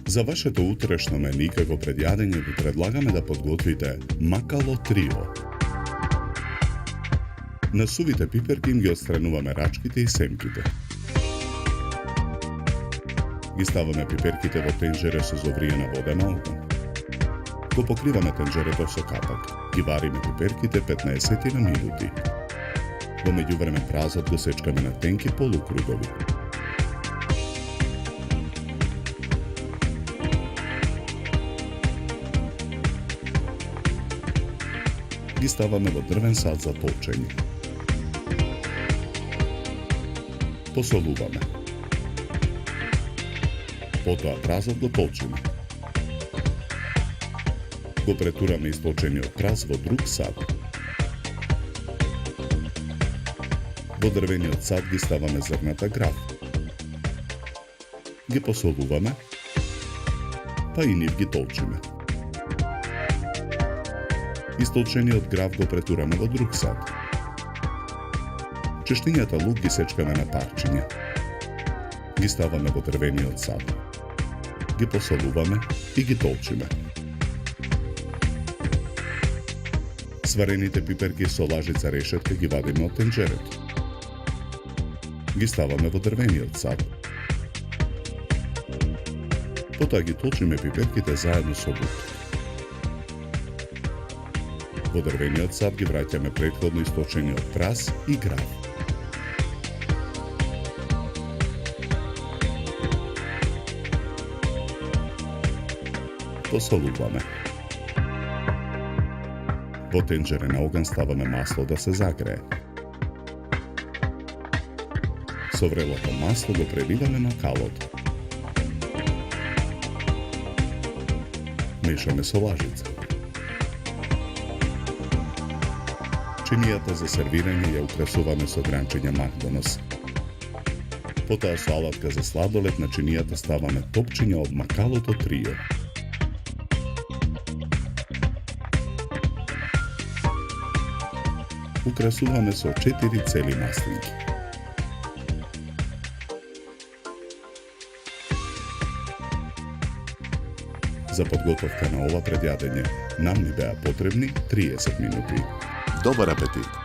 За вашето утрешно меню како пред јадење ви предлагаме да подготвите макало трио. На сувите пиперки ги отстрануваме рачките и семките. Ги ставаме пиперките во тенџере со зовриена вода на оган. Го покриваме тенџерето со капак. Ги вариме пиперките 15 минути. Во меѓувреме празот го сечкаме на тенки полукругови. Ги ставаме во дрвен сад за толчење. Посолуваме. Потоа празот го толчиме. Го претураме истолчениот праз во друг сад. Во дрвениот сад ги ставаме зрната грав. Ги посолуваме, па и нив ги толчиме. Истолчениот грав го претураме во друг сад. Чештињата лук ги сечкаме на парчиња. Ги ставаме во дрвениот сад. Ги посолуваме и ги толчиме. Сварените пиперки со лажица решетка ги вадиме од тенџерето. Ги ставаме во дрвениот сад. Потоа ги толчиме пиперките заедно со лук. Во дрвениот сад ги враќаме претходно источениот прас и грав. Посолуваме. Во тенџере на оган ставаме масло да се загрее. Со врелото масло го преливаме макалото. Мешаме со лажица. Чинијата за сервирање ја украсуваме со гранчиња Макдонос. Потоа со алатка за сладолед на чинијата ставаме топчиња од макалото трио. Украсуваме со 4 цели маслинки. За подготовка на ова предјадење нам ни беа потребни 30 минути. Добар апетит!